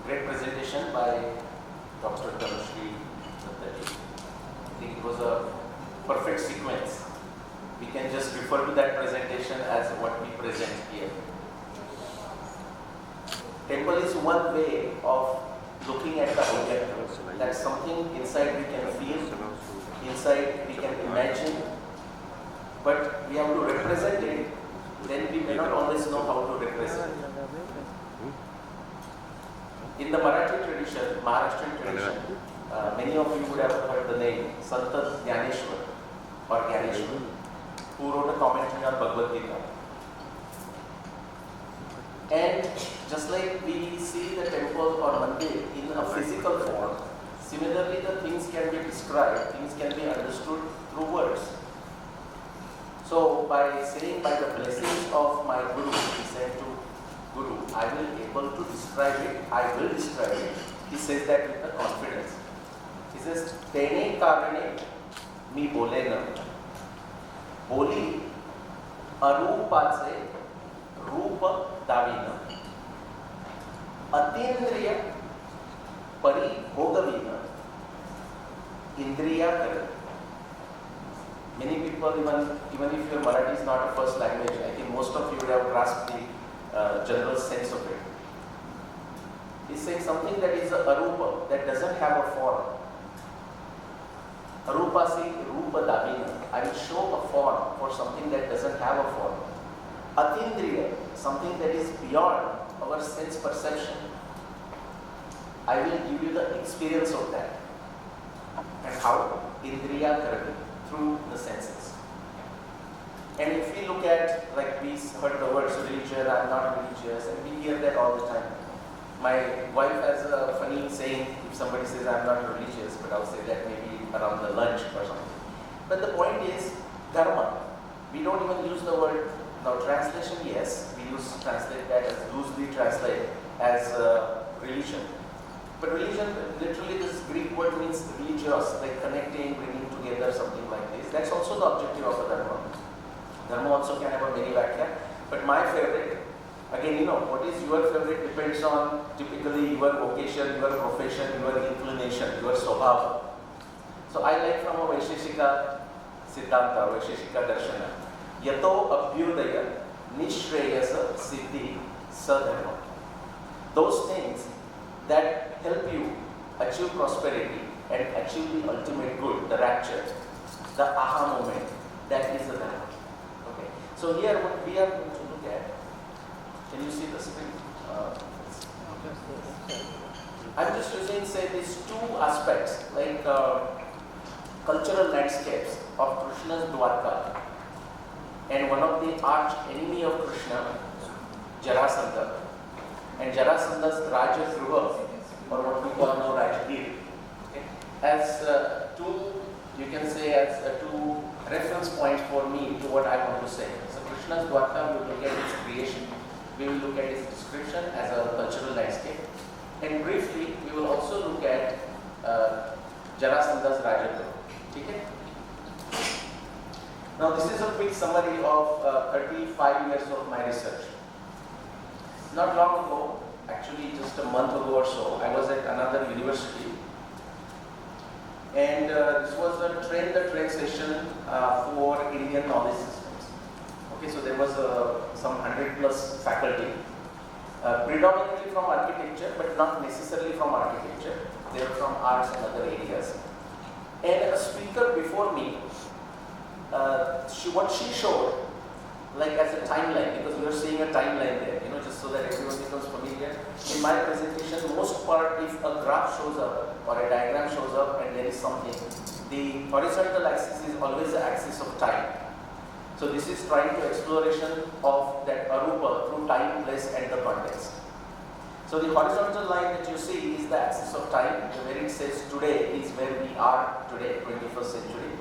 great presentation by Dr. Tanushree Dattari. I think it was a perfect sequence. We can just refer to that presentation as what we present here. Temple is one way of looking at the object. That's something inside we can feel, inside we can imagine, but we have to represent it, then we may not always know how to represent it. In the Marathi tradition, Maharashtrian tradition, many of you would have heard the name Sant Jnaneshwar or Jnaneshwar, who wrote a commentary on Bhagavad Gita. And just like we see the temple or mandir in a physical form, similarly the things can be described, things can be understood through words. So by saying, by the blessings of my Guru, he said to Guru, I will be able to describe it, I will describe it. He says that with a confidence. He says, Tene karane mi bole na. Boli arupache rupa davina. Atindriya paribhogavina. Indriya karan. Many people, even if your Marathi is not a first language, I think most of you would have grasped the general sense of it. He's saying something that is a arupa, that doesn't have a form. Arupa si rupa davina. I will show a form for something that doesn't have a form. Atindriya, something that is beyond our sense perception. I will give you the experience of that. And how? Indriya karani, through the senses. And if we look at, like we heard the words religion, I'm not religious, and we hear that all the time. My wife has a funny saying, if somebody says I'm not religious, but I'll say that maybe around the lunch or something. But the point is, dharma. We don't even use the word, now translation, yes, we translate that as loosely translate as religion. But religion, literally this Greek word means religious, like connecting, bringing together, something like this. That's also the objective of a dharma. Dharma also can have a many vakya, but my favorite, again, what is your favorite depends on typically your vocation, your profession, your inclination, your swabhava. So I like from a Vaisheshika Siddhanta, Vaisheshika Darshana, Yato Abhyudaya Nishreyasa Siddhi Sadharma. Those things that help you achieve prosperity and achieve the ultimate good, the rapture, the aha moment, that is the dharma. Okay. So here what we are going to look at, can you see the screen? I'm just using, say, these two aspects, like cultural landscapes of Krishna's Dwarka, and one of the arch enemy of Krishna, Jarasandha, and Jarasandha's Rajagruha, or what we call now Rajgir, okay, as two, you can say, as two reference points for me to what I want to say. So Krishna's Dwarka, we will look at its creation, we will look at its description as a cultural landscape, and briefly we will also look at Jarasandha's Rajagruha. Okay? Now this is a quick summary of 35 years of my research. Not long ago, actually just a month ago or so, I was at another university, and this was a train-the-train session for Indian knowledge systems. Okay, so there was some 100 plus faculty, predominantly from architecture, but not necessarily from architecture. They were from arts and other areas. And a speaker before me, what she showed, like as a timeline, because we are seeing a timeline there, just so that everyone becomes familiar. In my presentation, most part, if a graph shows up or a diagram shows up and there is something, the horizontal axis is always the axis of time. So this is trying to exploration of that arupa through time, place, and the context. So the horizontal line that you see is the axis of time, where it says today is where we are today, 21st century.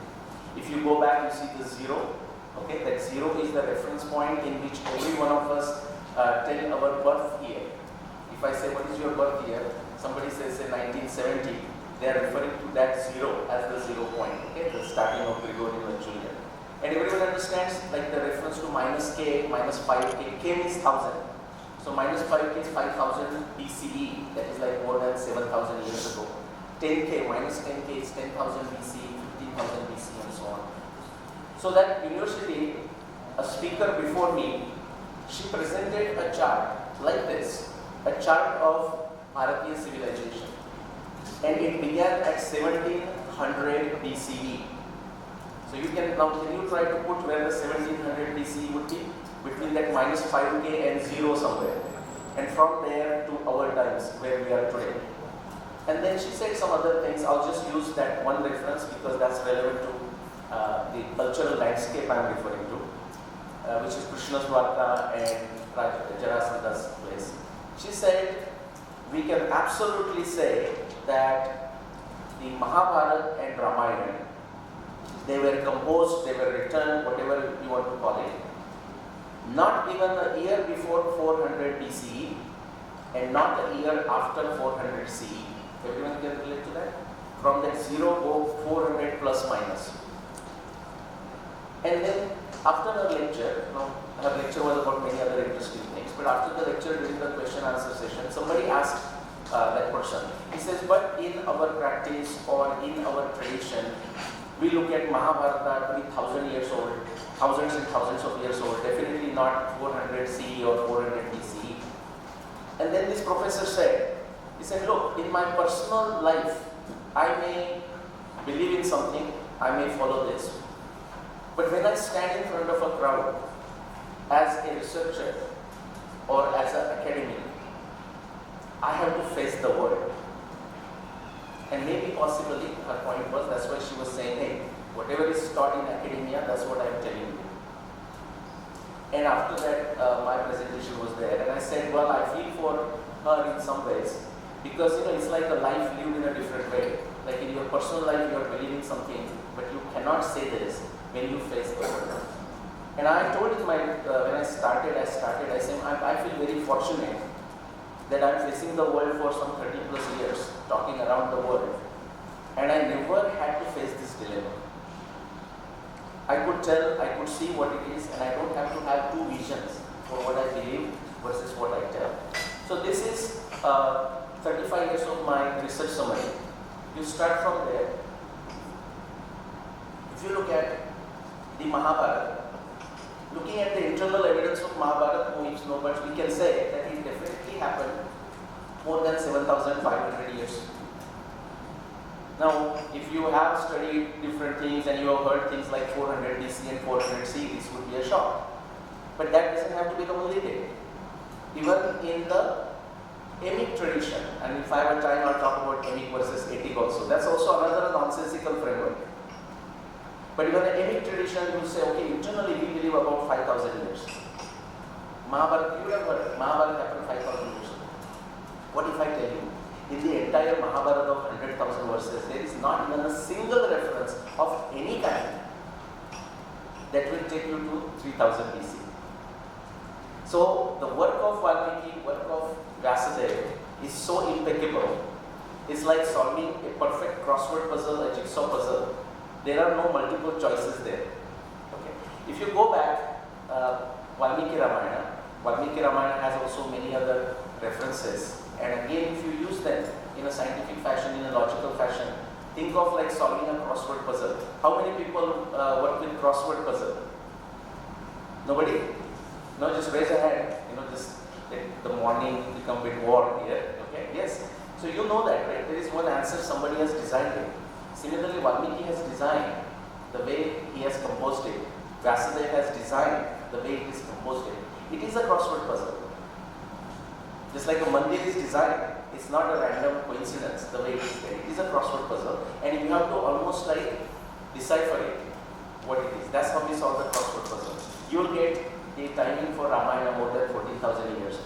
If you go back, you see the zero. Okay, that zero is the reference point in which every one of us tell our birth year. If I say, what is your birth year? Somebody says, say 1970. They are referring to that zero as the 0 point. Okay, the starting of Gregorian or Julian. And everyone understands, like the reference to minus k, minus 5k. K means 1000. So minus 5k is 5000 BCE, that is like more than 7000 years ago. 10k, minus 10k is 10,000 BCE, 15,000 BCE and so on. So that university, a speaker before me, she presented a chart like this, a chart of Bharatiya civilization. And it began at 1700 BCE. So you can you try to put where the 1700 BCE would be? Between that minus 5k and 0 somewhere. And from there to our times, where we are today. And then she said some other things. I'll just use that one reference because that's relevant to the cultural landscape I'm referring to, which is Krishna's Dwarka and Jarasandha's place. She said, we can absolutely say that the Mahabharata and Ramayana, they were composed, they were written, whatever you want to call it, not even a year before 400 BCE and not a year after 400 CE. Everyone can relate to that? From that 0 go 400 plus minus. And then after her lecture, her lecture was about many other interesting things, but after the lecture during the question answer session, somebody asked that person, he says, but in our practice or in our tradition, we look at Mahabharata to be 1000 years old, thousands and thousands of years old, definitely not 400 CE or 400 BCE. And then this professor said, he said, look, in my personal life, I may believe in something, I may follow this. But when I stand in front of a crowd as a researcher or as an academic, I have to face the world. And maybe possibly, her point was, that's why she was saying, hey, whatever is taught in academia, that's what I'm telling you. And after that, my presentation was there, and I said, well, I feel for her in some ways, because it's like a life lived in a different way. Like in your personal life, you are believing something, but you cannot say this when you face the world. And I told him, when I started, I said, I feel very fortunate that I'm facing the world for some 30 plus years, talking around the world, and I never had to face this dilemma. I could tell, I could see what it is, and I don't have to have two visions for what I believe versus what I tell. So this is 35 years of my research summary. You start from there. If you look at the Mahabharata, looking at the internal evidence of Mahabharata, who is no, but we can say that it definitely happened more than 7,500 years. Now, if you have studied different things and you have heard things like 400 BC and 400 CE, this would be a shock. But that doesn't have to become a date. Even in the emic tradition, and if I have time, I'll talk about emic versus etic also. That's also another nonsensical framework. But even the emic tradition, you say, okay, internally we believe about 5,000 years. Mahabharata, you have heard, Mahabharata happened 5,000 years ago. What if I tell you, in the entire Mahabharata of 100,000 verses, there is not even a single reference of any kind that will take you to 3000 BC. So the work of Valmiki, work of Vyasadeva is so impeccable. It's like solving a perfect crossword puzzle, a jigsaw puzzle. There are no multiple choices there. Okay. If you go back, Valmiki Ramayana has also many other references. And again, if you use them in a scientific fashion, in a logical fashion, think of like solving a crossword puzzle. How many people work with crossword puzzle? Nobody? No, just raise a hand. Just the morning become a bit warm here. Okay, yes. So you know that, right? There is one answer, somebody has designed it. Similarly, Valmiki has designed the way he has composed it. Vyasadeva has designed the way he has composed it. It is a crossword puzzle. Just like a mandir is designed, it's not a random coincidence the way it is there. It is a crossword puzzle, and you have to almost like decipher it, what it is. That's how we solve the crossword puzzle. You will get the timing for Ramayana more than 14,000 years.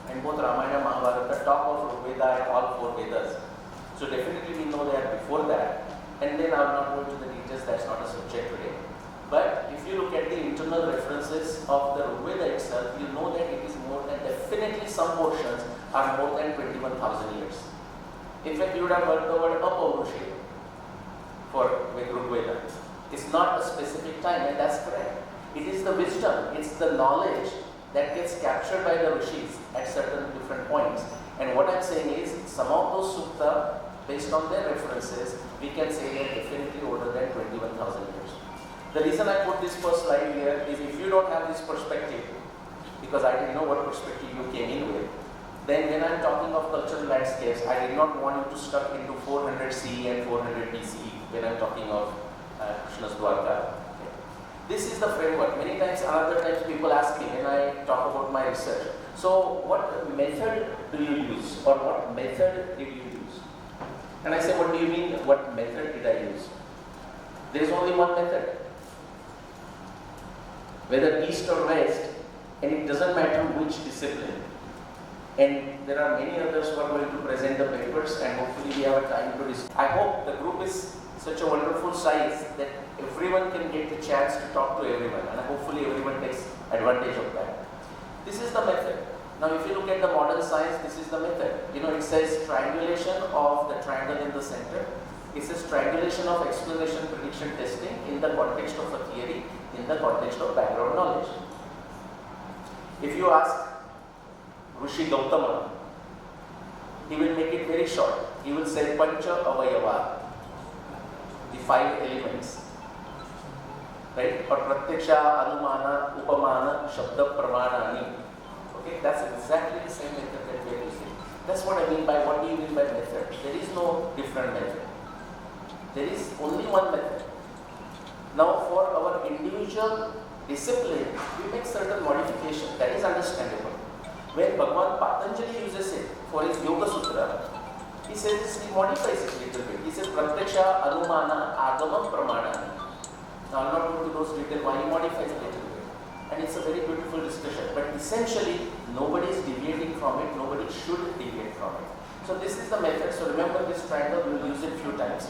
And both Ramayana and Mahabharata talk of Veda and all four Vedas. So definitely we know they are before that. And then I will not go into the details, that's not a subject today. But if you look at the internal references of the Veda itself, you know that it is more than, definitely some portions are more than 21,000 years. In fact, you would have heard the word Apaurushya for Veda. It's not a specific time, and that's correct. It is the wisdom, it's the knowledge that gets captured by the rishis at certain different points. And what I'm saying is, some of those sutta, based on their references, we can say they are definitely older than 21,000 years. The reason I put this first slide here is if you don't have this perspective, because I didn't know what perspective you came in with, then when I'm talking of cultural landscapes, I did not want you to stuck into 400 CE and 400 BCE when I'm talking of Krishna's Dwarka. Okay. This is the framework. Many times, other times people ask me when I talk about my research, so what method do you use, or what method did you use? And I say, what do you mean, what method did I use? There is only one method. Whether east or west, and it doesn't matter which discipline. And there are many others who are going to present the papers, and hopefully we have a time to discuss. I hope the group is such a wonderful size that everyone can get the chance to talk to everyone, and hopefully everyone takes advantage of that. This is the method. Now if you look at the modern science, this is the method. You know, it says triangulation of the triangle in the center. It says triangulation of explanation, prediction, testing in the context of a theory, in the context of background knowledge. If you ask Rishi Gautama, he will make it very short. He will say Pancha Avayava, the 5 elements, right? Or Pratyaksha, Anumana, Upamana, Shabda, Pramanani. Okay, that's exactly the same method that we are using. That's what I mean by what do you mean by method? There is no different method. There is only one method. Now for our individual discipline, we make certain modifications. That is understandable. When Bhagavan Patanjali uses it for his Yoga Sutra, he says he modifies it a little bit. He says Pratyaksha, Anumana, Agama, Pramana. Now I'm not going to those details why he modifies it a little bit. And it's a very beautiful discussion. But essentially, nobody is deviating from it. Nobody should deviate from it. So this is the method. So remember this triangle, we will use it a few times.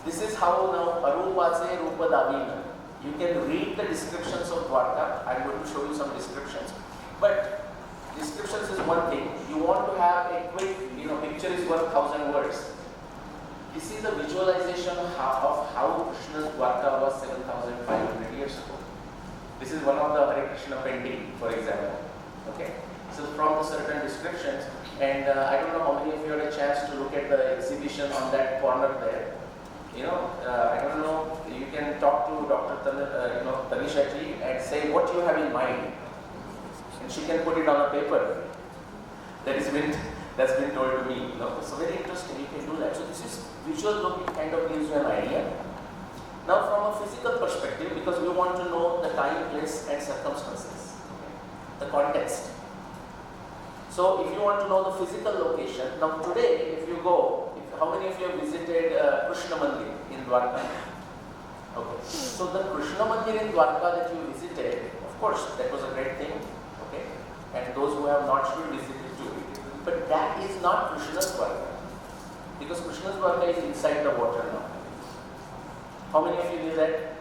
This is how now Arupase Rupa Davina. You can read the descriptions of Dwarka. I'm going to show you some descriptions. But descriptions is one thing. You want to have a quick, picture is worth 1,000 words. This is a visualization of how Krishna's Dwarka was 7,500 years ago. This is one of the Hare Krishna painting, for example. Okay. So from the certain descriptions, and I don't know how many of you had a chance to look at the exhibition on that corner there. I don't know. You can talk to Dr. Tanisha ji and say what you have in mind, and she can put it on a paper. That's been told to me. So very interesting. You can do that. So this is visual look. It kind of gives you an idea. Now from a physical perspective, because we want to know the time, place and circumstances, the context. So if you want to know the physical location, now today if you go, how many of you have visited Krishna Mandir in Dwarka? Okay. So the Krishna Mandir in Dwarka that you visited, of course that was a great thing, okay? And those who have not should visit it too. But that is not Krishna's Dwarka. Because Krishna's Dwarka is inside the water now. How many of you knew that?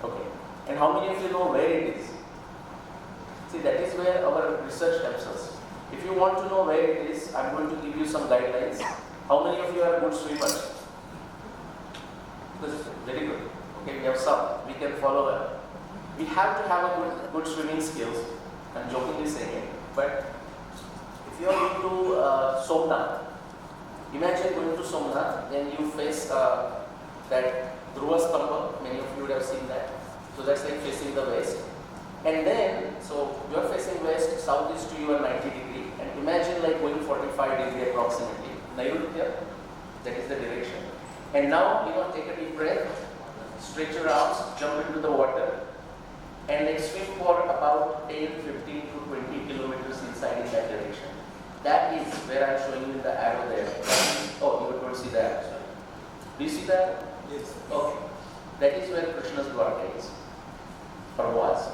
Okay. And how many of you know where it is? See, that is where our research helps us. If you want to know where it is, I'm going to give you some guidelines. How many of you are good swimmers? Very good. Okay, we have some. We can follow her. We have to have a good swimming skills. I'm jokingly saying it. But if you are going to Somnath, imagine going to Somnath, then you face that Dhruva Stamba, many of you would have seen that. So that's like facing the west. And then, so you are facing west, south is to you are 90 degree. And imagine like going 45 degree approximately. Nairutya, that is the direction. And now, take a deep breath, stretch your arms, jump into the water, and like swim for about 10, 15 to 20 kilometers inside in that direction. That is where I am showing you the arrow there. Oh, you don't see that. Do you see that? Yes. Okay. That is where Krishna's Dwarka is, or was.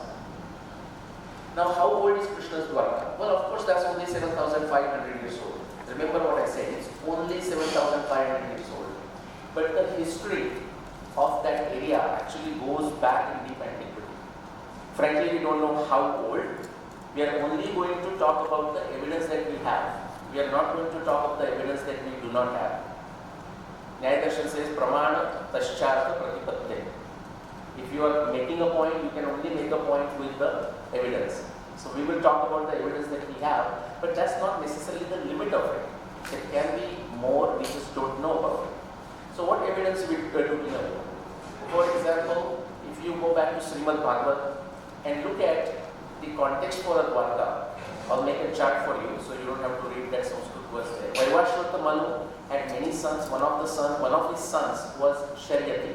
Now, how old is Krishna's Dwarka? Well, of course, that's only 7,500 years old. Remember what I said, it's only 7,500 years old. But the history of that area actually goes back in deep antiquity. Frankly, we don't know how old. We are only going to talk about the evidence that we have. We are not going to talk about the evidence that we do not have. Nyaya Darshan says, Pramana Taschartha Pratipatte. If you are making a point, you can only make a point with the evidence. So we will talk about the evidence that we have, but that's not necessarily the limit of it. There can be more, we just don't know about it. So what evidence we are looking at? For example, if you go back to Srimad Bhagavad and look at the context for a Dwarka, I'll make a chart for you so you don't have to read that Sanskrit verse there. Vaivashvata Manu had many sons. One of his sons was Sharyati.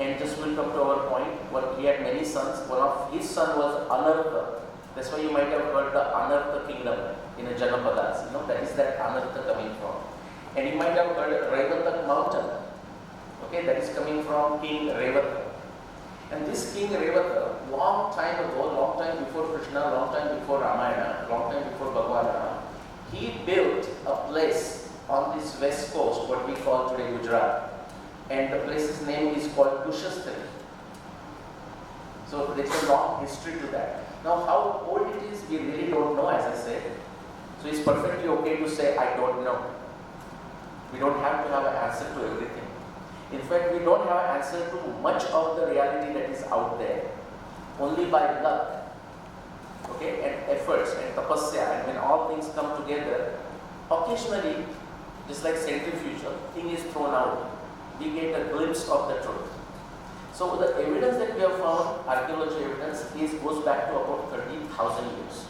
And just will come to our point, he had many sons. One of his son was Anartha. That's why you might have heard the Anartha kingdom in a Janapadas. That is that Anartha coming from. And you might have heard Revatak mountain. Okay, that is coming from King Revata. And this King Revata, long time ago, long time before Krishna, long time before Ramayana, long time before Bhagavana, he built a place on this west coast, what we call today Gujarat. And the place's name is called Kushasthali. So there's a long history to that. Now how old it is, we really don't know, as I said. So it's perfectly okay to say, I don't know. We don't have to have an answer to everything. In fact, we don't have an answer to much of the reality that is out there. Only by luck, okay, and efforts and tapasya, and when all things come together, occasionally, just like centrifugal, thing is thrown out. We get a glimpse of the truth. So the evidence that we have found, archaeology evidence, goes back to about 30,000 years.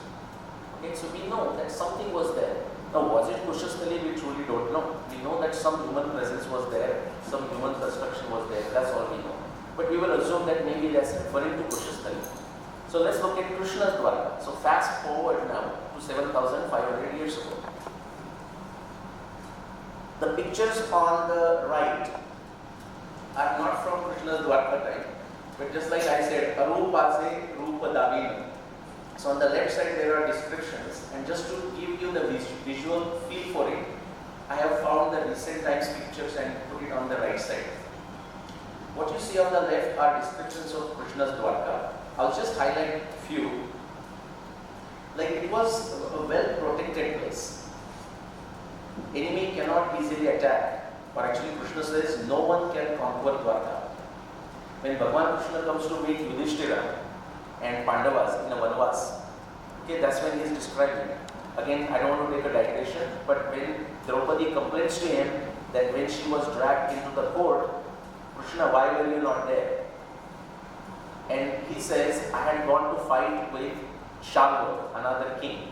Okay, so we know that something was there. Now, was it Kushasthali? We truly don't know. We know that some human presence was there, some human construction was there. That's all we know. But we will assume that maybe that's referring to Kushasthali. So let's look at Krishna's Dwarka. So fast forward now to 7,500 years ago. The pictures on the right are not from Krishna's Dwarka time, but just like I said, Arupase Rupa Davina. So on the left side there are descriptions, and just to give you the visual feel for it, I have found the recent times pictures and put it on the right side. What you see on the left are descriptions of Krishna's Dwarka. I'll just highlight a few. Like, it was a well protected place. Enemy cannot easily attack. Or actually Krishna says no one can conquer Dwarka. When Bhagavan Krishna comes to meet Yudhishthira and Pandavas in a Vanvas, okay, that's when he is describing it. Again, I don't want to take a digression, but when Draupadi complains to him that when she was dragged into the court, Krishna, why were you not there? And he says, I had gone to fight with Shalva, another king.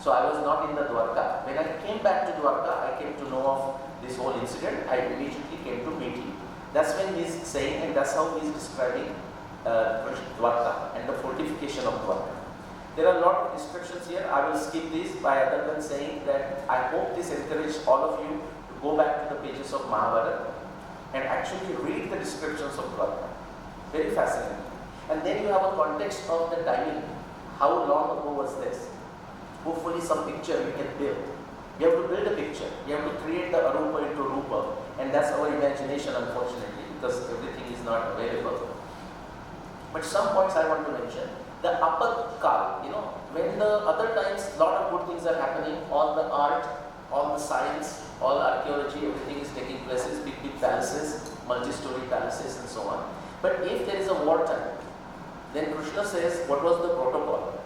So I was not in the Dwarka. When I came back to Dwarka, I came to know of this whole incident. I immediately came to meet him. That's when he's saying, and that's how he's describing Dwarka and the fortification of Dwarka. There are a lot of descriptions here. I will skip these by other than saying that I hope this encourages all of you to go back to the pages of Mahabharata and actually read the descriptions of Dwarka. Very fascinating. And then you have a context of the timing. How long ago was this? Hopefully some picture we can build. You have to build a picture. You have to create the Arupa into Rupa. And that's our imagination, unfortunately, because everything is not available. But some points I want to mention. The Apat Kal, when the other times a lot of good things are happening, all the art, all the science, all the archaeology, everything is taking places, big palaces, multi-story palaces and so on. But if there is a wartime, then Krishna says, what was the protocol?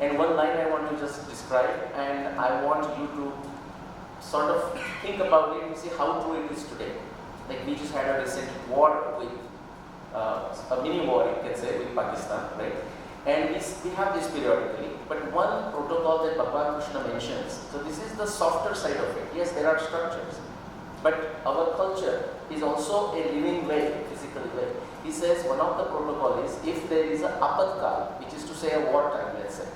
And one line I want to just describe, and I want you to sort of think about it and see how true it is today. Like, we just had a recent war with, a mini war you can say, with Pakistan, right? And we have this periodically, but one protocol that Bhagavan Krishna mentions, so this is the softer side of it. Yes, there are structures, but our culture is also a living way, physical way. He says one of the protocol is if there is a apatkal, which is to say a wartime, let's say.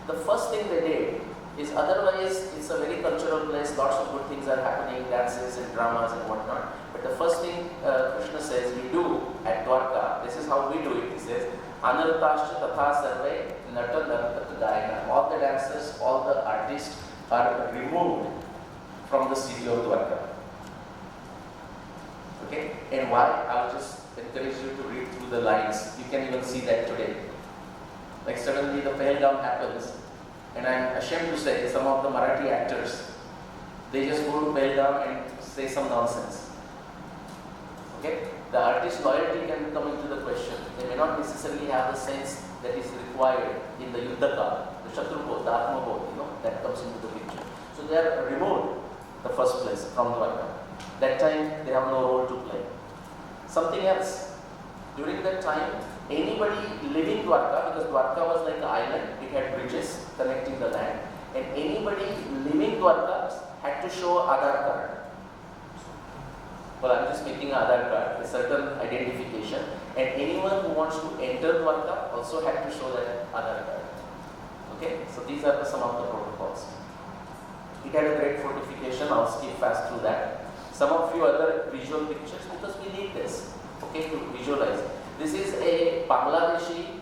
The first thing they did is, otherwise it's a very cultural place, lots of good things are happening, dances and dramas and whatnot. But the first thing Krishna says we do at Dwarka, this is how we do it, he says, Anartascha tatha sarve nata nartaka gayana. All the dancers, all the artists are removed from the city of Dwarka. Okay? And why? I'll just encourage you to read through the lines. You can even see that today. Like, suddenly the Pahalgam happens, and I'm ashamed to say some of the Marathi actors, they just go to Pahalgam and say some nonsense. Okay? The artist's loyalty can come into the question. They may not necessarily have the sense that is required in the Yuddha, the Shatrubodh, the Atmabodh, that comes into the picture. So they are removed the first place from Dwarka. That time they have no role to play. Something else, during that time, anybody living Dwarka, because Dwarka was like an island, it had bridges connecting the land, and anybody living Dwarka had to show Aadhaar card. Well, I'm just making an Aadhaar card, a certain identification, and anyone who wants to enter Dwarka also had to show that Aadhaar card. Okay, so these are some of the protocols. It had a great fortification. I'll skip fast through that. Some of you other visual pictures, because we need this, okay, to visualize. This is a Bangladeshi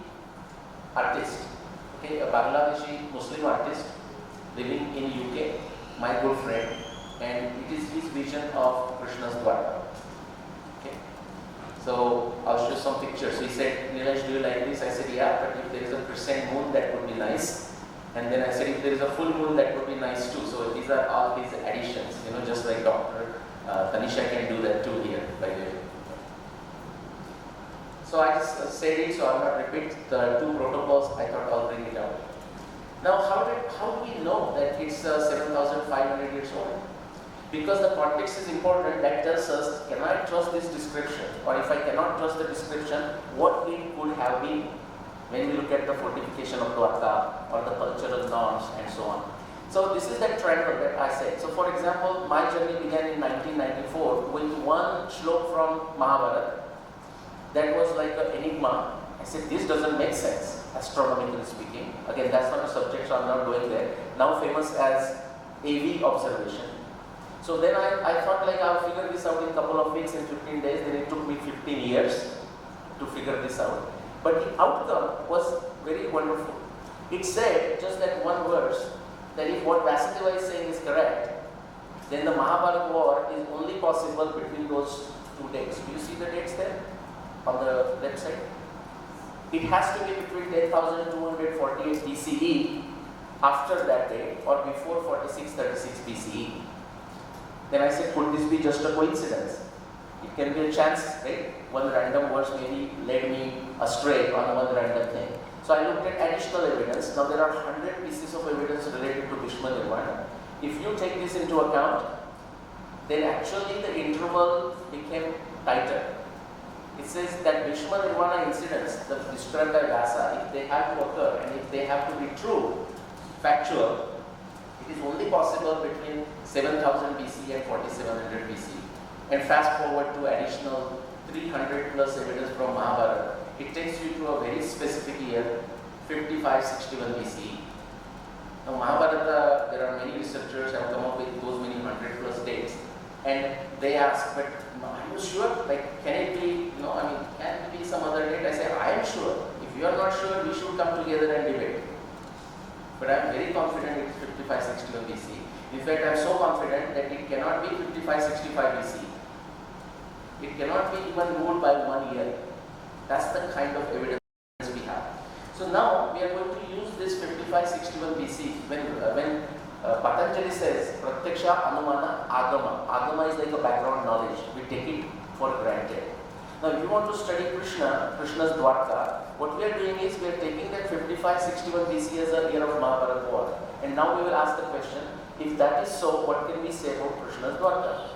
artist, okay, a Bangladeshi Muslim artist living in UK, my good friend, and it is his vision of Krishna's Dwarka. Okay, so I'll show some pictures. He said, Nilesh, do you like this? I said, yeah, but if there is a crescent moon, that would be nice. And then I said, if there is a full moon, that would be nice too. So these are all his additions, just like Dr. Tanisha can do that too here, by the way. So I just said it, so I'll not repeat the two protocols. I thought I'll bring it out. Now, how do we know that it's 7,500 years old? Because the context is important. That tells us, can I trust this description? Or if I cannot trust the description, what it could have been when we look at the fortification of Dwarka or the cultural norms and so on. So this is that triangle that I said. So for example, my journey began in 1994 with one shlok from Mahabharata. That was like an enigma. I said, this doesn't make sense, astronomically speaking. Again, that's not a subject, so I'm not going there. Now famous as AV observation. So then I thought like I'll figure this out in a couple of weeks, in 15 days. Then it took me 15 years to figure this out. But the outcome was very wonderful. It said, just that one verse, that if what Vasudeva is saying is correct, then the Mahabharata war is only possible between those two dates. Do you see the dates there on the website? It has to be between 10,248 BCE, after that date, or before 4636 BCE. Then I said, could this be just a coincidence? It can be a chance, right? One random verse maybe led me astray on one random thing. So I looked at additional evidence. Now there are 100 pieces of evidence related to Bhishma Nirvana. If you take this into account, then actually the interval became tighter. It says that Bhishma Nirvana incidents, the described by Vyasa, if they have to occur and if they have to be true, factual, it is only possible between 7000 BC and 4700 BC. And fast forward to additional 300 plus evidence from Mahabharata. It takes you to a very specific year, 5561 BCE. Now Mahabharata, there are many researchers have come up with those many 100 plus dates, and they ask, but are you sure? Like, can it be, can it be some other date? I say, I am sure. If you are not sure, we should come together and debate. But I am very confident it is 5561 BCE. In fact, I am so confident that it cannot be 5565 BCE. It cannot be even ruled by 1 year. That's the kind of evidence we have. So now we are going to use this 5561 BC. When Patanjali says Pratyaksha, Anumana, Agama. Agama is like a background knowledge. We take it for granted. Now if you want to study Krishna's Dwarka, what we are doing is we are taking that 5561 BC as a year of Mahabharata war. And now we will ask the question, if that is so, what can we say about Krishna's Dwarka?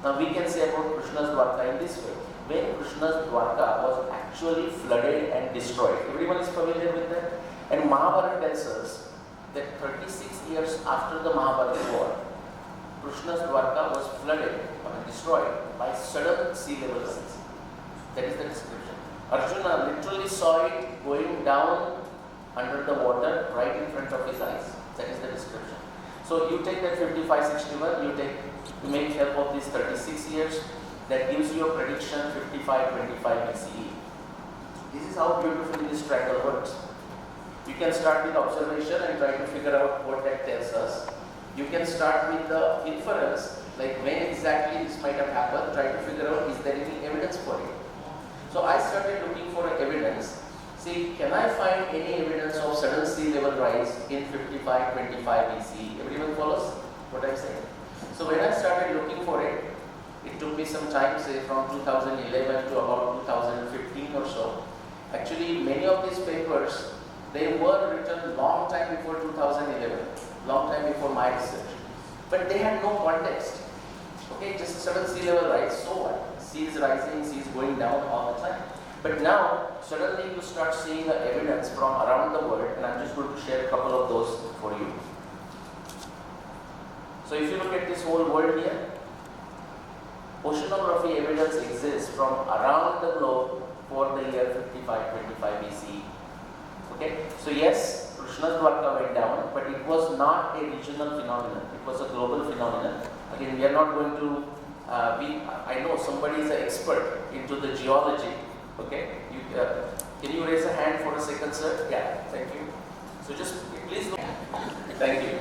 Now we can say about Krishna's Dwarka in this way. When Krishna's Dwarka was actually flooded and destroyed. Everyone is familiar with that? And Mahabharata tells us that 36 years after the Mahabharata war, Krishna's Dwarka was flooded or destroyed by sudden sea level rise. That is the description. Arjuna literally saw it going down under the water right in front of his eyes. That is the description. So you take that 5561, you make help of these 36 years, that gives you a prediction 5525 BCE. This is how beautifully this triangle works. You can start with observation and try to figure out what that tells us. You can start with the inference, like when exactly this might have happened, try to figure out is there any evidence for it. So I started looking for evidence. See, can I find any evidence of sudden sea level rise in 5525 BCE? Everyone follows what I'm saying? So when I started looking for it, it took me some time, say from 2011 to about 2015 or so. Actually, many of these papers, they were written long time before 2011, long time before my research. But they had no context. Okay, just a sudden sea level rise, so what? Sea is rising, sea is going down all the time. But now, suddenly you start seeing the evidence from around the world, and I'm just going to share a couple of those for you. So if you look at this whole world here, oceanography evidence exists from around the globe for the year 5525 BCE. Okay, so yes, Krishna's Dwarka went down, but it was not a regional phenomenon, it was a global phenomenon. Again, we are not going to, I know somebody is an expert into the geology. Okay, can you raise a hand for a second, sir? Yeah, thank you. So just please look. Thank you.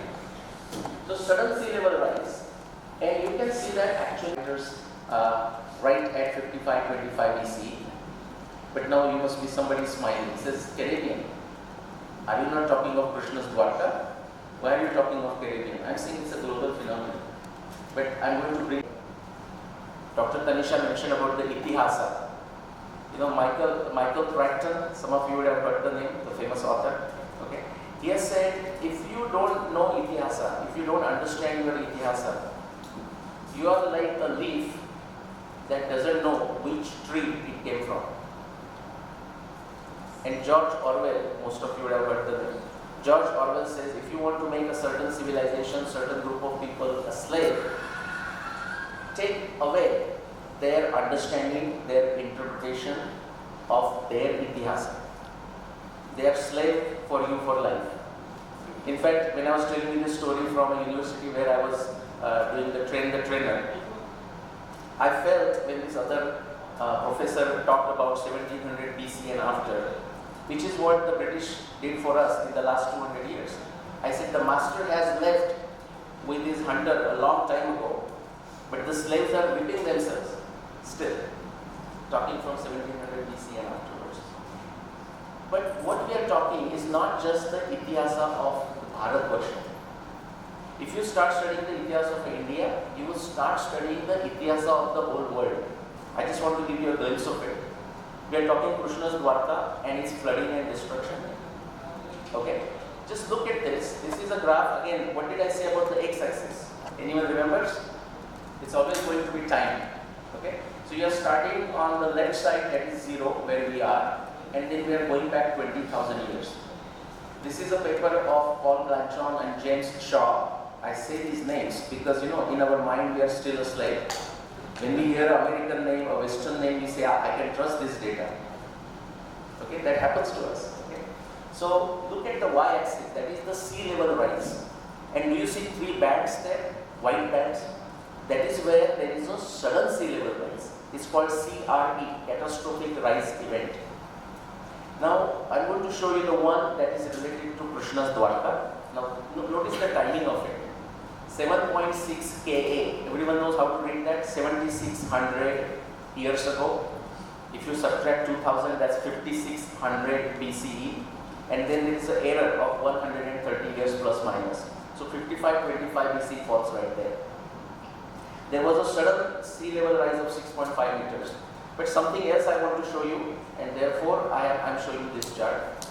So sudden sea level rise, and you can see that actually right at 5525 BCE. But now you must be somebody smiling. It says Caribbean. Are you not talking of Krishna's Dwarka? Why are you talking of Caribbean? I'm saying it's a global phenomenon. But I'm going to bring Dr. Tanisha mentioned about the ICTAAS. You know, Michael Crichton, some of you would have heard the name, the famous author. Okay, he has said, if you don't know ICTAAS, if you don't understand your ICTAAS, you are like a leaf that doesn't know which tree it came from. And George Orwell, most of you would have heard the name. George Orwell says, if you want to make a certain civilization, certain group of people a slave, take away their understanding, their interpretation of their ICTAAS. They are slave for you for life. In fact, when I was telling you this story from a university where I was doing the train the trainer, I felt when this other professor talked about 1700 BC and after, which is what the British did for us in the last 200 years. I said the master has left with his hunter a long time ago, but the slaves are whipping themselves still, talking from 1700 BC and afterwards. But what we are talking is not just the ICTAAS of Bharatvarsha. If you start studying the ICTAAS of India, you will start studying the ICTAAS of the whole world. I just want to give you a glimpse of it. We are talking Krishna's Dwarka and its flooding and destruction. Okay, just look at this. This is a graph. Again, what did I say about the x-axis? Anyone remembers? It's always going to be time. Okay, so you are starting on the left side, that is 0, where we are, and then we are going back 20,000 years. This is a paper of Paul Blanchon and James Shaw. I say these names because, you know, in our mind we are still a slave. When we hear an American name, a Western name, we say, I can trust this data. Okay, that happens to us. Okay. So look at the y-axis, that is the sea level rise. And do you see 3 bands there, white bands? That is where there is no sudden sea level rise. It's called CRE, catastrophic rise event. Now, I'm going to show you the one that is related to Krishna's Dwarka. Now, notice the timing of it. 7.6 Ka. Everyone knows how to read that? 7,600 years ago. If you subtract 2000, that's 5,600 BCE. And then there is an error of 130 years plus minus. So 5525 BC falls right there. There was a sudden sea level rise of 6.5 meters. But something else I want to show you, and therefore I am showing you this chart.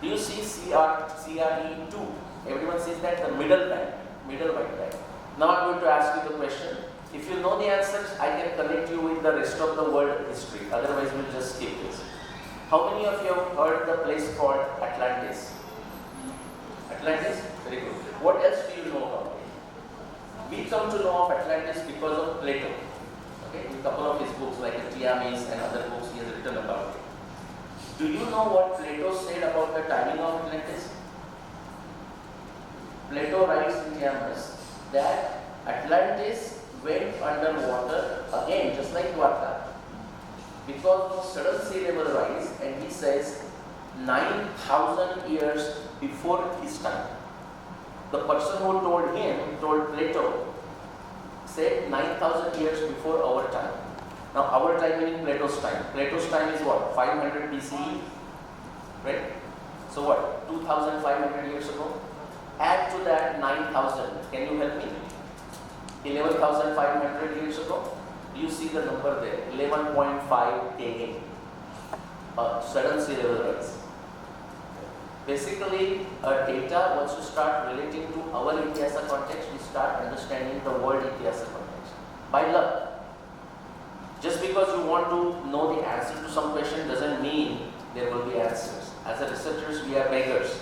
Do you see CRE2? Everyone sees that, the middle band, middle white band. Now I'm going to ask you the question. If you know the answers, I can connect you with the rest of the world history. Otherwise, we'll just skip this. How many of you have heard the place called Atlantis? Atlantis? Very good. What else do you know about it? We come to know of Atlantis because of Plato. Okay, in a couple of his books like the Tiamis and other books he has written about it. Do you know what Plato said about the timing of Atlantis? Plato writes in Tiamis that Atlantis went underwater again, just like Dwarka, because of sudden sea level rise, and he says 9,000 years before his time. The person who told him, told Plato, said 9,000 years before our time. Now our time meaning Plato's time. Plato's time is what? 500 BCE, right? So what? 2,500 years ago? Add to that 9,000. Can you help me? 11,500 years ago? Do you see the number there? 11.5 Ka. sudden sea level rise. Basically, data, once you start relating to our ICTAAS context, we start understanding the world ICTAAS context. By luck. Just because you want to know the answer to some question doesn't mean there will be answers. As a researchers, we are beggars.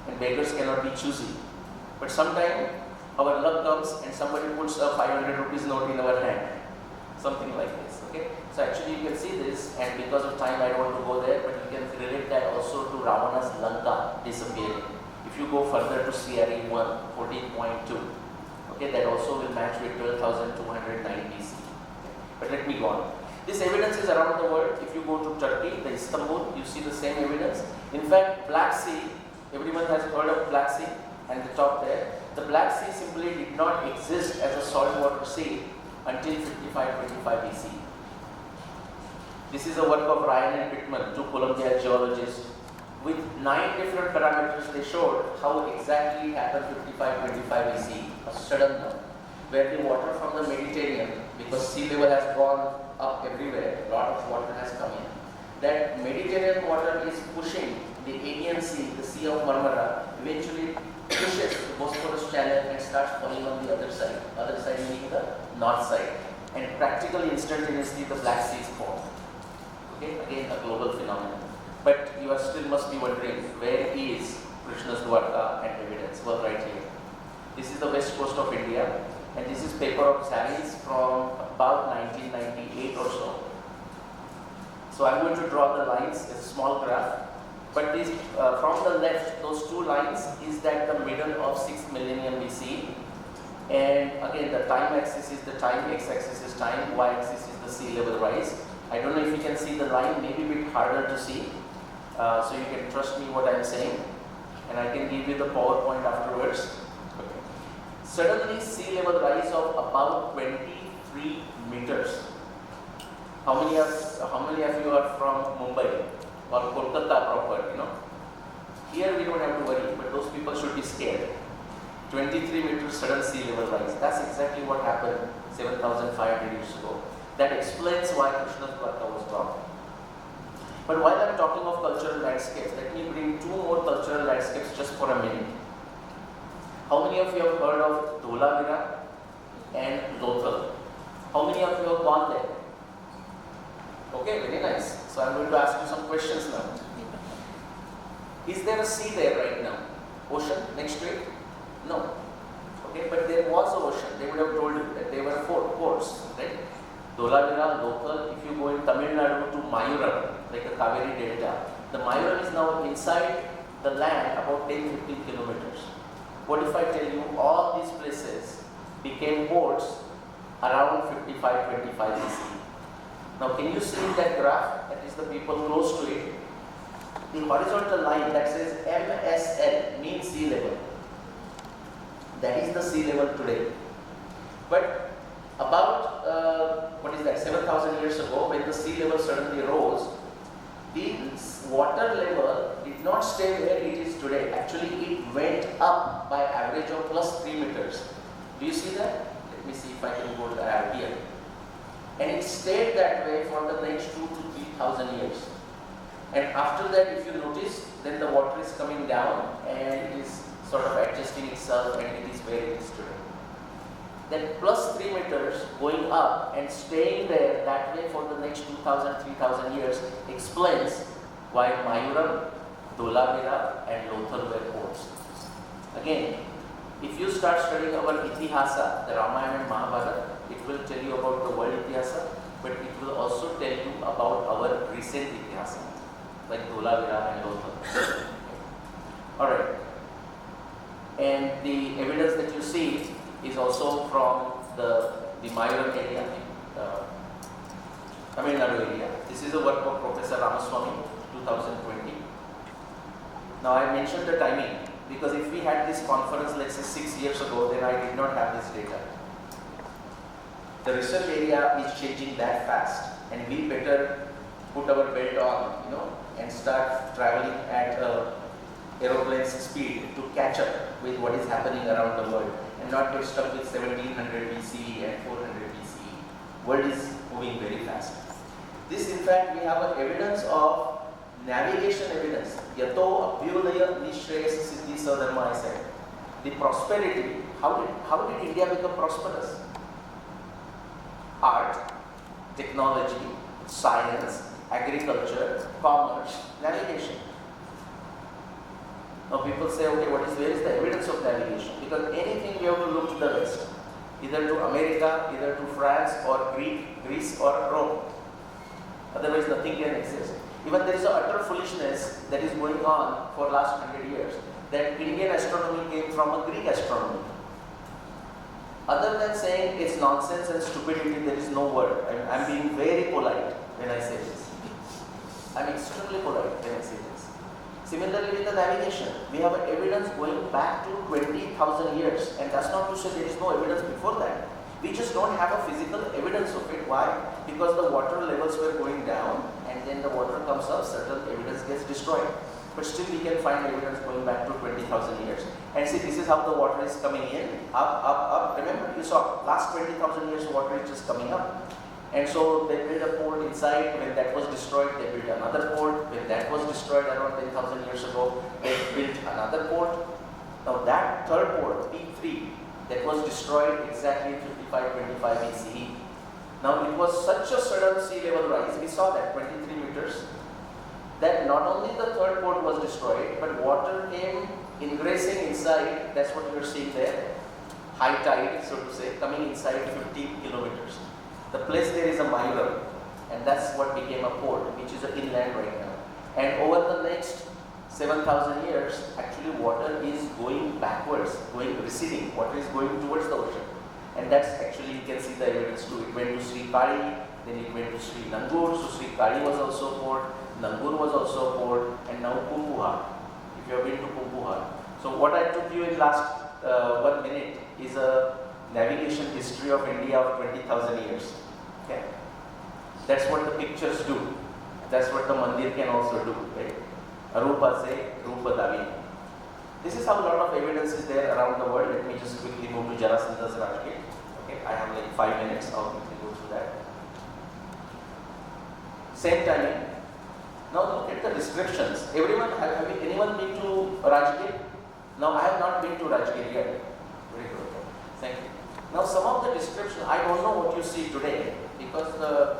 And beggars cannot be choosy. But sometimes our luck comes and somebody puts a 500 rupees note in our hand. Something like this. Okay? So actually you can see this, and because of time I don't want to go there, but you can relate that also to Ravana's Lanka disappearing. If you go further to CRE 1, 14.2, okay, that also will match with 12,209 BC. But let me go on. This evidence is around the world. If you go to Turkey, the Istanbul, you see the same evidence. In fact, Black Sea, everyone has heard of Black Sea and the top there. The Black Sea simply did not exist as a saltwater sea until 5525 BC. This is a work of Ryan and Pittman, two Columbia geologists. With 9 different parameters, they showed how exactly it happened 5525 BC, a sudden one, where the water from the Mediterranean, because sea level has gone up everywhere, a lot of water has come in. That Mediterranean water is pushing the Aegean Sea, the Sea of Marmara, eventually pushes the Bosphorus channel and starts falling on the other side meaning the north side. And practically instantaneously the Black Sea is formed. Okay, again a global phenomenon. But you are still must be wondering, where is Krishna's Dwarka and evidence? Well, right here. This is the west coast of India, and this is paper of Zarin's from about 1998 or so. So I'm going to draw the lines as a small graph. But this, from the left, those two lines is that the middle of 6th millennium BC. And again, the time axis is the time, x-axis is time, y-axis is the sea level rise. I don't know if you can see the line, maybe a bit harder to see. So you can trust me what I'm saying. And I can give you the PowerPoint afterwards. Okay. Suddenly, sea level rise of about 23 meters. How many of you are from Mumbai or Kolkata proper, you know? Here we don't have to worry, but those people should be scared. 23 meters sudden sea level rise. That's exactly what happened 7,500 years ago. That explains why Krishna's Dwarka was gone. But while I'm talking of cultural landscapes, let me bring 2 more cultural landscapes just for a minute. How many of you have heard of Dholavira and Lothal? How many of you have gone there? Okay, very nice. So I'm going to ask you some questions now. Is there a sea there right now? Ocean next to it? No. Okay, but there was an ocean. They would have told you that there were 4 ports, right? Dholavira, Lothal. If you go in Tamil Nadu to Mayuram, like the Kaveri Delta, the Mayuram is now inside the land about 10-15 kilometers. What if I tell you all these places became ports around 55-25 BC? Now can you see in that graph, that is the people close to it, the horizontal line that says MSL means sea level. That is the sea level today. But about, 7,000 years ago, when the sea level suddenly rose, the water level did not stay where it is today. Actually, it went up by average of plus 3 meters. Do you see that? Let me see if I can go here. And it stayed that way for the next 2,000 to 3,000 years. And after that, if you notice, then the water is coming down and it is sort of adjusting itself and it is where it is today. Then plus 3 meters going up and staying there that way for the next 2,000, 3,000 years explains why Mayuram, Dholavira and Lothal were ports. Again, if you start studying our ICTAAS, the Ramayana and Mahabharata, it will tell you about the world ICTAAS, but it will also tell you about our recent ICTAAS, like Dholavira and Lothal. Alright. And the evidence that you see is also from the Mayuram area, Tamil Nadu area. This is a work of Professor Ramaswamy, 2020. Now I mentioned the timing because if we had this conference, let's say 6 years ago, then I did not have this data. The research area is changing that fast, and we better put our belt on, and start traveling at aeroplane's speed to catch up with what is happening around the world, and not get stuck with 1700 BCE and 400 BCE. World is moving very fast. This in fact we have an evidence of navigation evidence. Yato abhyudaya nishreyas siddhi sadharma, I said. The prosperity, how did India become prosperous? Art, technology, science, agriculture, commerce, navigation. Now people say, okay, where is the evidence of navigation? Because anything we have to look to the west, either to America, either to France or Greece or Rome. Otherwise nothing can exist. Even there is a utter foolishness that is going on for last 100 years, that Indian astronomy came from a Greek astronomy. Other than saying it's nonsense and stupidity, there is no word. I'm being very polite when I say this. I'm extremely polite when I say this. Similarly with the navigation, we have evidence going back to 20,000 years, and that's not to say there is no evidence before that. We just don't have a physical evidence of it. Why? Because the water levels were going down, and then the water comes up, certain evidence gets destroyed. But still we can find evidence going back to 20,000 years. And see, this is how the water is coming in, up. Remember, you saw last 20,000 years water is just coming up. And so they built a port inside. When that was destroyed, they built another port. When that was destroyed around 10,000 years ago, they built another port. Now that third port, P3, that was destroyed exactly in 5525 BCE. Now it was such a sudden sea level rise, we saw that 23 meters, that not only the third port was destroyed, but water came ingressing inside. That's what you're seeing there, high tide, so to say, coming inside 50 kilometers. The place there is a minor, and that's what became a port, which is an inland right now. And over the next 7,000 years, actually water is going backwards, receding. Water is going towards the ocean. And that's actually, you can see the evidence too. It went to Sri Kali, then it went to Sri Nangur. So Sri Kali was also a port, Nangur was also a port, and now Pumpuhar, if you have been to Pumpuhar. So what I took you in last 1 minute is a navigation history of India of 20,000 years. Okay? That's what the pictures do. That's what the mandir can also do. Right? Arupa se Rupa Davi. This is how a lot of evidence is there around the world. Let me just quickly move to Jarasandha's Rajgate. Okay, I have like 5 minutes. I'll quickly go through that. Same timing. Now look at the descriptions. Anyone been to Rajgate? Now I have not been to Rajgate yet. Very good. Thank you. Now some of the description, I don't know what you see today, because the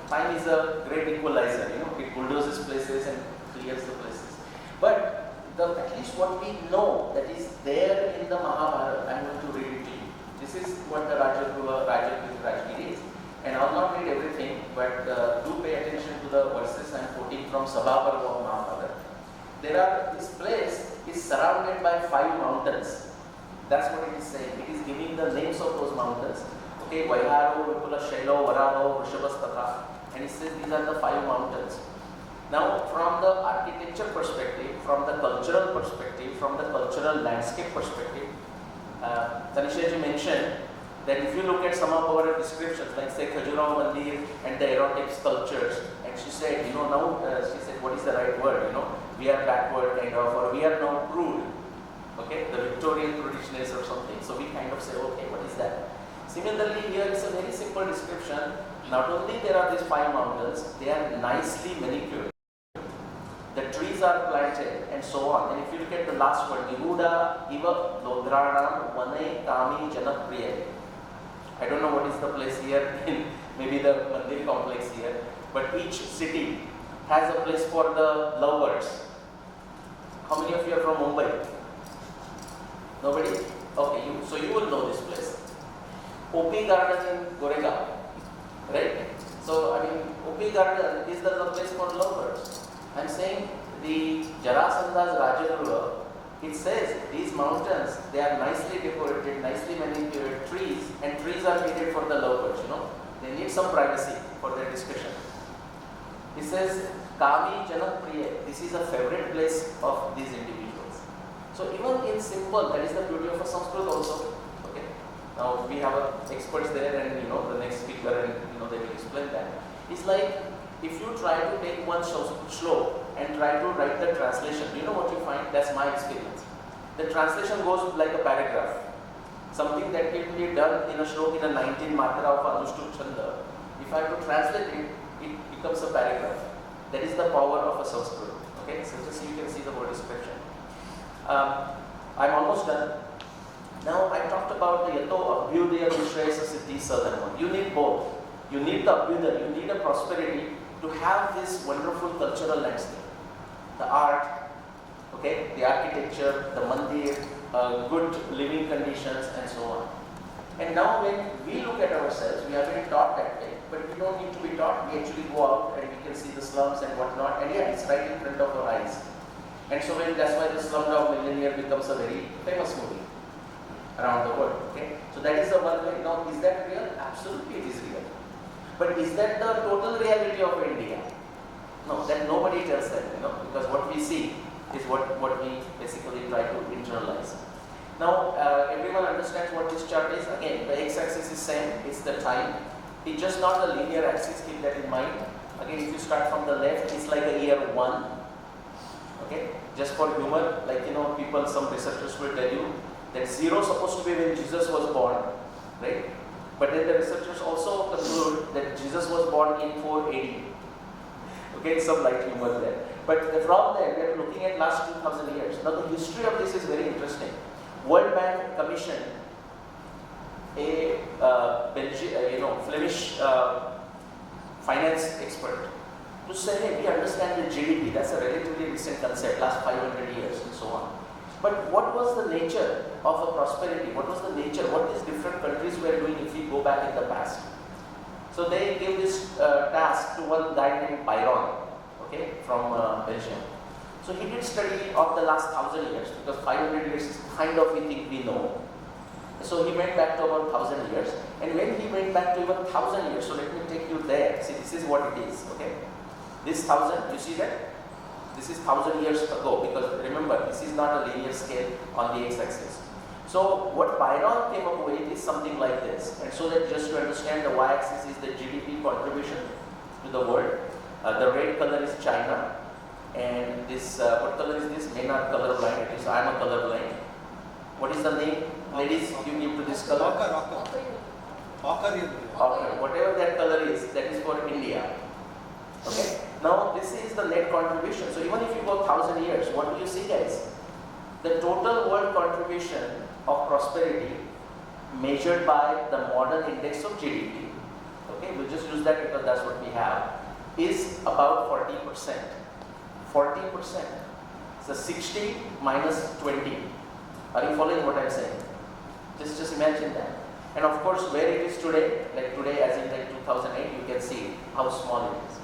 time is a great equalizer. It bulldozes places and clears the places. But at least what we know that is there in the Mahabharata, I'm going to read it to you. This is what the Rajgiri is. And I'll not read everything, but do pay attention to the verses I'm quoting from Mahabharata War Happen. This place is surrounded by 5 mountains. That's what it is saying. It is giving the names of those mountains. Okay, Vaiharo, Vipula, Shailo, Varaho, Vrishabhastaka. And it says these are the 5 mountains. Now, from the architecture perspective, from the cultural perspective, from the cultural landscape perspective, Tanisha mentioned that if you look at some of our descriptions, like say Khajuraho Mandir and the erotic sculptures, and she said, she said, what is the right word? We are backward kind of, or we are now crude. Okay, the Victorian prudishness or something. So we kind of say, okay, what is that? Similarly, here is a very simple description. Not only there are these 5 mountains, they are nicely manicured. The trees are planted and so on. And if you look at the last word, Niruda Iva Lodranam Vane Kami Janapriya. I don't know what is the place here in maybe the Mandir complex here, but each city has a place for the lovebirds. How many of you are from Mumbai? Nobody? Okay, so you will know this place. OP Garden in Goregaon, right? So OP Garden is the place for lovebirds. I'm saying the Jarasandha's Rajagruha, it says these mountains, they are nicely decorated, nicely manicured trees, and trees are needed for the lovebirds, They need some privacy for their discussion. It says, Kami Janapriya, this is a favorite place of these individuals. So even in simple, that is the beauty of a Sanskrit also. Okay. Now we have experts there, and the next speaker, and they will explain that. It's like if you try to take one shlok and try to write the translation, you know what you find? That's my experience. The translation goes like a paragraph. Something that can be done in a shlok in a 19 matra of Anushtup Chanda If I have to translate it, it becomes a paragraph. That is the power of a Sanskrit. Okay, so just you can see the word description. I'm almost done. Now I talked about the yato abhyudaya vishrayasa siddhi sadharma. You need both. You need the abhyudaya, you need a prosperity to have this wonderful cultural landscape. The art, okay, the architecture, the mandir, good living conditions and so on. And now when we look at ourselves, we have been taught that way, but we don't need to be taught. We actually go out and we can see the slums and whatnot, and yeah, it's right in front of our eyes. And so that's why the Slumdog Millionaire becomes a very famous movie around the world. Okay, so that is the one way. Now, is that real? Absolutely, it is real. But is that the total reality of India? No, that nobody tells that, because what we see is what we basically try to internalize. Now, everyone understands what this chart is. Again, the x-axis is same, it's the time. It's just not a linear axis, keep that in mind. Again, if you start from the left, it's like a year 1. Okay, just for humor, like people, some researchers will tell you that 0 is supposed to be when Jesus was born, right? But then the researchers also conclude that Jesus was born in 4 AD. Okay, some light humor there. But from there, we are looking at last 2000 years. Now, the history of this is very interesting. World Bank commissioned a Flemish finance expert to say, hey, we understand the GDP, that's a relatively recent concept, last 500 years and so on. But what was the nature of a prosperity? What was the nature? What these different countries were doing if we go back in the past? So they gave this task to one guy named Byron, okay, from Belgium. So he did study of the last 1000 years, because 500 years is kind of we think we know. So he went back to about 1000 years, and when he went back to even 1000 years, so let me take you there. See, this is what it is, okay? This 1000, you see that? This is 1000 years ago, because remember, this is not a linear scale on the x-axis. So what Byron came up with is something like this. And so that just to understand, the y-axis is the GDP contribution to the world. The red color is China. And this, what color is this? Men are colorblind, at least I am a colorblind. What is the name? Ladies, you give to this color? Ochre. Whatever that color is, that is for India. Okay? Now, this is the net contribution. So even if you go 1000 years, what do you see, guys? The total world contribution of prosperity measured by the modern index of GDP, okay, we'll just use that because that's what we have, is about 40%. 40%. So 60 minus 20. Are you following what I'm saying? Just imagine that. And of course, where it is today, like today as in like 2008, you can see how small it is.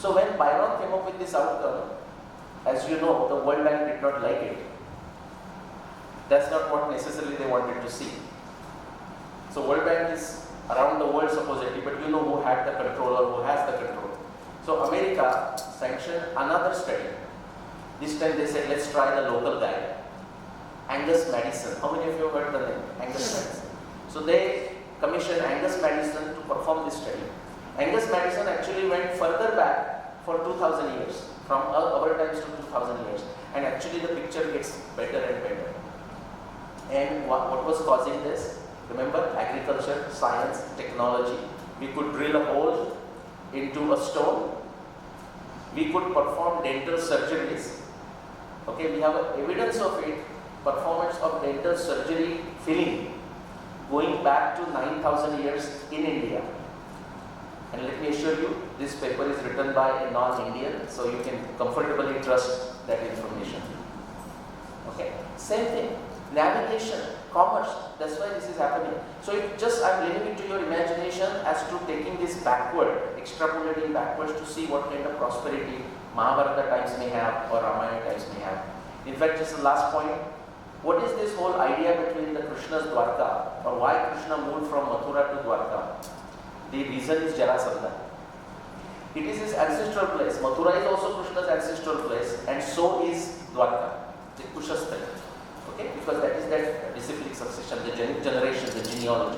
So when Byron came up with this outcome, as you know, the World Bank did not like it. That's not what necessarily they wanted to see. So World Bank is around the world supposedly, but you know who had the control or who has the control. So America sanctioned another study. This time they said, let's try the local guy, Angus Madison. How many of you have heard the name? Angus Madison. So they commissioned Angus Madison to perform this study. Angus Madison actually went further back for 2000 years, from our times to 2000 years. And actually the picture gets better and better. And what was causing this? Remember, agriculture, science, technology. We could drill a hole into a stone. We could perform dental surgeries. Okay, we have evidence of it, performance of dental surgery filling, going back to 9000 years in India. And let me assure you, this paper is written by a non-Indian, so you can comfortably trust that information. Okay, same thing. Navigation, commerce, that's why this is happening. So I'm leaving it to your imagination as to taking this backward, extrapolating backwards to see what kind of prosperity Mahabharata times may have or Ramayana times may have. In fact, just the last point, what is this whole idea between the Krishna's Dwarka, or why Krishna moved from Mathura to Dwarka? The reason is Jarasandha. It is his ancestral place. Mathura is also Krishna's ancestral place, and so is Dwarka, the Kushasthana. Okay, because that is that disciplic succession, the generation, the genealogy.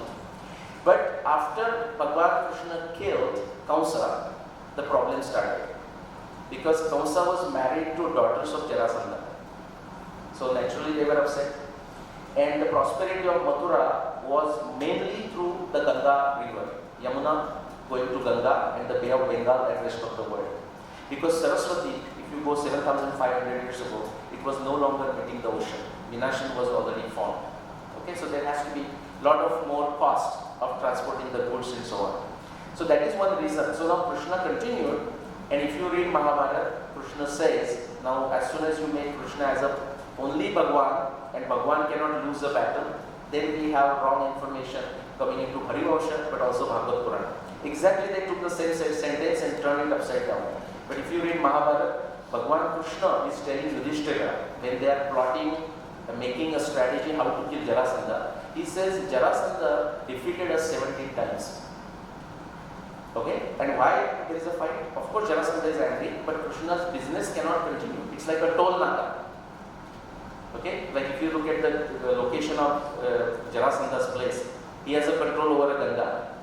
But after Bhagwan Krishna killed Kamsa, the problem started. Because Kamsa was married to daughters of Jarasandha. So naturally they were upset. And the prosperity of Mathura was mainly through the Ganga river, Yamuna, going to Ganga and the Bay of Bengal and rest of the world. Because Saraswati, if you go 7,500 years ago, it was no longer meeting the ocean. Vinashan was already formed. Okay, so there has to be a lot of more cost of transporting the goods and so on. So that is one reason. So now Krishna continued, and if you read Mahabharata, Krishna says, now as soon as you make Krishna as a only Bhagwan, and Bhagwan cannot lose a battle, then we have wrong information coming into Harivamsha, but also Bhagavad Purana. Exactly, they took the same sentence and turned it upside down. But if you read Mahabharata, Bhagwan Krishna is telling Yudhishthira, when they are plotting, making a strategy how to kill Jarasandha, he says Jarasandha defeated us 17 times. Okay? And why there is a fight? Of course Jarasandha is angry, but Krishna's business cannot continue. It's like a toll naka. Okay? Like if you look at the location of Jarasandha's place, he has a control over a Ganga.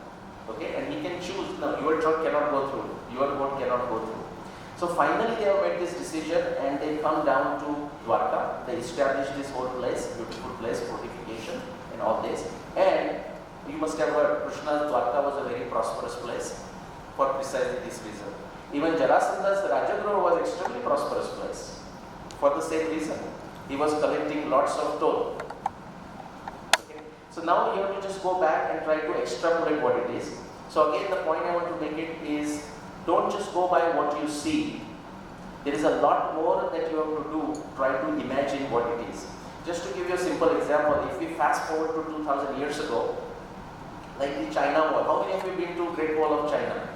Okay? And he can choose, no, your truck cannot go through, your boat cannot go through. So finally they have made this decision and they come down to Dwarka. They established this whole place, beautiful place, fortification and all this. And you must have heard Krishna's Dwarka was a very prosperous place for precisely this reason. Even Jarasandha's Rajagruha was extremely prosperous place for the same reason. He was collecting lots of toll. Okay. So now you have to just go back and try to extrapolate what it is. So again the point I want to make it is, don't just go by what you see. There is a lot more that you have to do, try to imagine what it is. Just to give you a simple example, if we fast forward to 2000 years ago, like the China Wall, how many of you have been to Great Wall of China?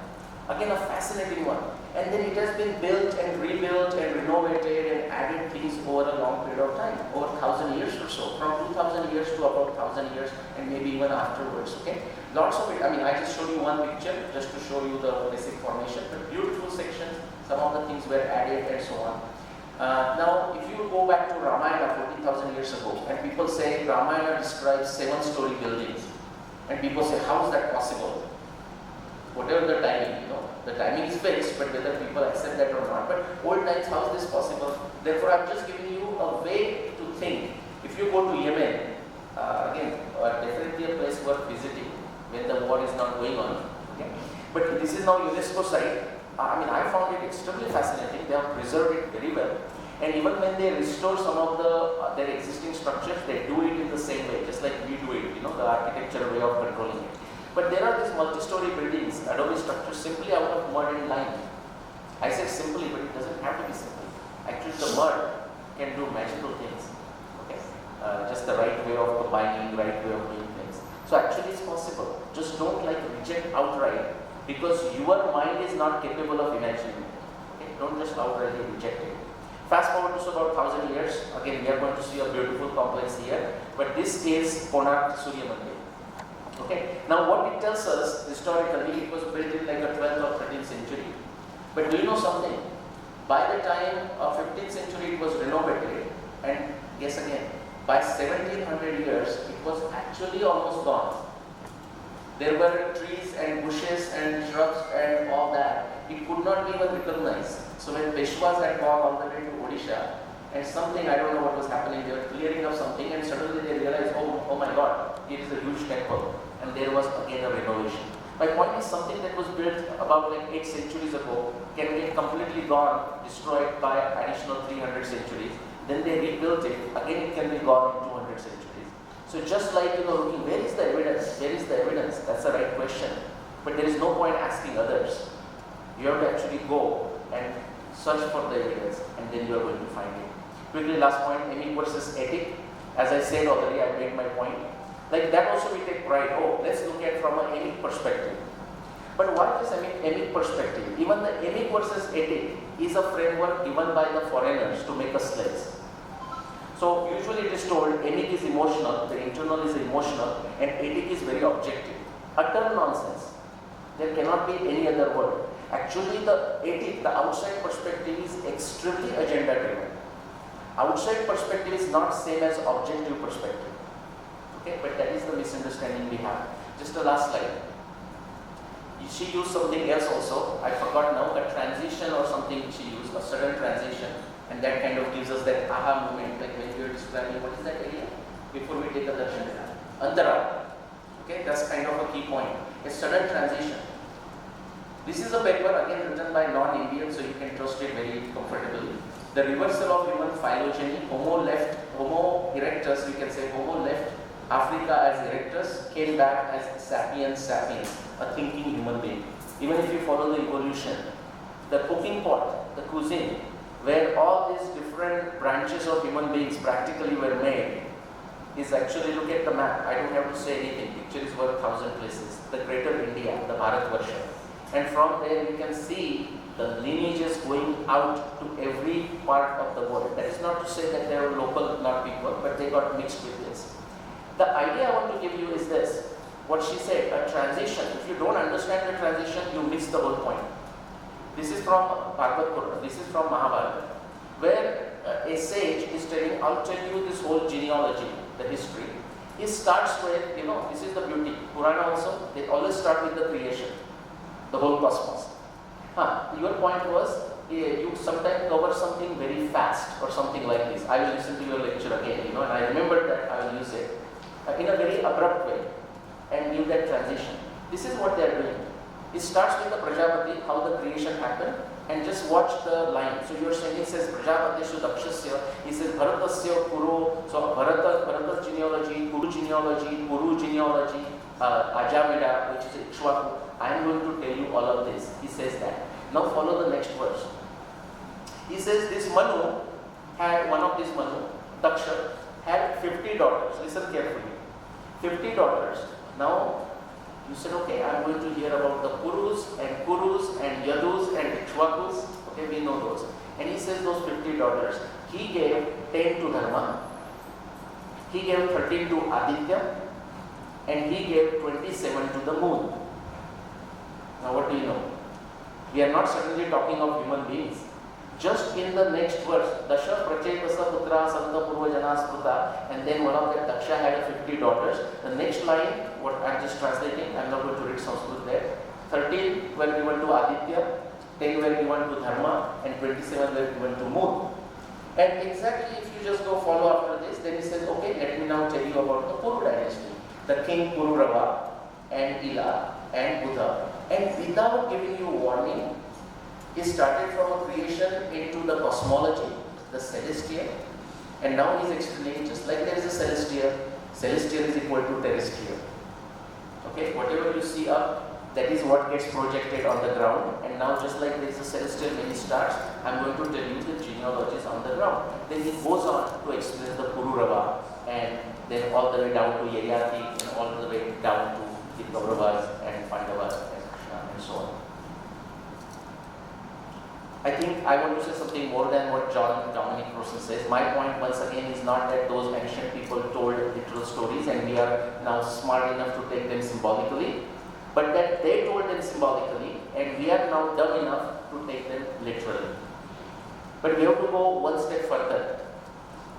Again, a fascinating one. And then it has been built and rebuilt and renovated and added things over a long period of time, over 1,000 years or so, from 2,000 years to about 1,000 years and maybe even afterwards, okay? Lots of it, I mean, I just showed you one picture just to show you the basic formation, but beautiful sections, some of the things were added and so on. Now, if you go back to Ramayana 14,000 years ago, and people say Ramayana describes 7-story buildings, and people say, how is that possible? Whatever the timing, the timing is fixed, but whether people accept that or not. But old times, how is this possible? Therefore, I'm just giving you a way to think. If you go to Yemen, again, definitely a place worth visiting when the war is not going on. Okay? But this is now UNESCO site. I mean, I found it extremely fascinating. They have preserved it very well. And even when they restore some of their existing structures, they do it in the same way, just like we do it, the architecture way of controlling it. But there are these multi-story buildings, adobe structures, simply out of mud and lime. I said simply, but it doesn't have to be simple. Actually, the mud can do magical things. Okay, just the right way of combining, right way of doing things. So actually, it's possible. Just don't reject outright, because your mind is not capable of imagining it. Okay, don't just outrightly reject it. Fast forward to about 1,000 years. Again, we are going to see a beautiful complex here, but this is Konark Surya Mandir. Okay. Now what it tells us historically, it was built in like a 12th or 13th century. But do you know something? By the time of 15th century it was renovated, and guess again, by 1700 years it was actually almost gone. There were trees and bushes and shrubs and all that. It could not be even recognized. So when Peshwas had gone all the way to Odisha, and something, I don't know what was happening, they were clearing up something, and suddenly they realized, oh my God, it is a huge temple. And there was again a renovation. My point is, something that was built about 8 centuries ago can get completely gone, destroyed by additional 300 centuries. Then they rebuilt it, again it can be gone in 200 centuries. So just like, looking, where is the evidence? Where is the evidence? That's the right question. But there is no point asking others. You have to actually go and search for the evidence, and then you are going to find it. Quickly, last point, emic versus etic. As I said already, I made my point. Like that also we take pride. Oh, let's look at from an emic perspective. But what is emic perspective? Even the emic versus etic is a framework given by the foreigners to make us slaves. So usually it is told emic is emotional, the internal is emotional, and etic is very objective. Utter nonsense. There cannot be any other word. Actually, the etic, the outside perspective, is extremely agenda driven. Outside perspective is not same as objective perspective. Okay, but that is the misunderstanding we have. Just the last slide. She used something else also. I forgot now, a transition or something she used, a sudden transition, and that kind of gives us that aha moment, like when we are describing what is that area before we take a darshan. Antara. Okay, that's kind of a key point. A sudden transition. This is a paper again written by non-Indians, so you can trust it very comfortably. The reversal of human phylogeny, Homo erectus, we can say Homo left Africa as erectus, came back as sapiens sapiens, a thinking human being. Even if you follow the evolution, the cooking pot, the cuisine, where all these different branches of human beings practically were made, is actually, look at the map, I don't have to say anything, picture is worth 1,000 places, the greater India, the Bharatvarsha. And from there you can see the lineages going out to every part of the world. That is not to say that they are local, not people, but they got mixed with this. The idea I want to give you is this, what she said, a transition. If you don't understand the transition, you miss the whole point. This is from Bhagavad Purana, this is from Mahabharata, where a sage is telling, I'll tell you this whole genealogy, the history. He starts with, this is the beauty. Purana also, they always start with the creation, the whole cosmos. Your point was, you sometimes cover something very fast or something like this. I will listen to your lecture again, and I remember that I will use it in a very abrupt way and give that transition. This is what they are doing. It starts with the Prajapati, how the creation happened, and just watch the line. So you are saying, it says Prajapatishu Dakshasya, he says Bharatasya Kuru, so Bharata's genealogy, Kuru genealogy, Ajameda, which is Ikshvaku. I am going to tell you all of this. He says that. Now follow the next verse. He says this Manu had, one of these Manu, Daksha, had 50 daughters. Listen carefully. 50 daughters. Now you said, okay, I am going to hear about the Kurus and Yadus and Ikshvakus. Okay, we know those. And he says those 50 daughters. He gave 10 to Dharma. He gave 13 to Aditya. And he gave 27 to the moon. Now what do you know? We are not suddenly talking of human beings. Just in the next verse, Dasha Prachetasa Putra Santa Purvajana Spruta, and then one of that Daksha had 50 daughters. The next line, what I am just translating, I am not going to read Sanskrit there. 13 were given to Aditya, 10 were given to Dharma, and 27 were given to Moon. And exactly if you just go follow after this, then he says, okay, let me now tell you about the Kuru dynasty. The king Pururava and Ila and Buddha. And without giving you warning, he started from a creation into the cosmology, the celestial, and now he is explaining just like there is a celestial is equal to terrestrial. Okay, whatever you see up, that is what gets projected on the ground, and now just like there is a celestial when he starts, I am going to tell you the genealogies on the ground. Then he goes on to explain the Pururava, and then all the way down to Yayati, and all the way down to the Kauravas and Pandavas and Krishna and so on. I think I want to say something more than what John Dominic Crossan says. My point once again is not that those ancient people told literal stories and we are now smart enough to take them symbolically, but that they told them symbolically and we are now dumb enough to take them literally. But we have to go one step further,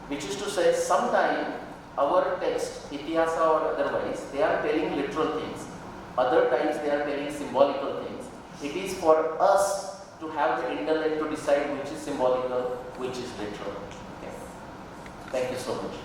which is to say sometime our text, ICTAAS or otherwise, they are telling literal things. Other times they are telling symbolical things. It is for us to have the intellect to decide which is symbolical, which is literal. Okay. Thank you so much.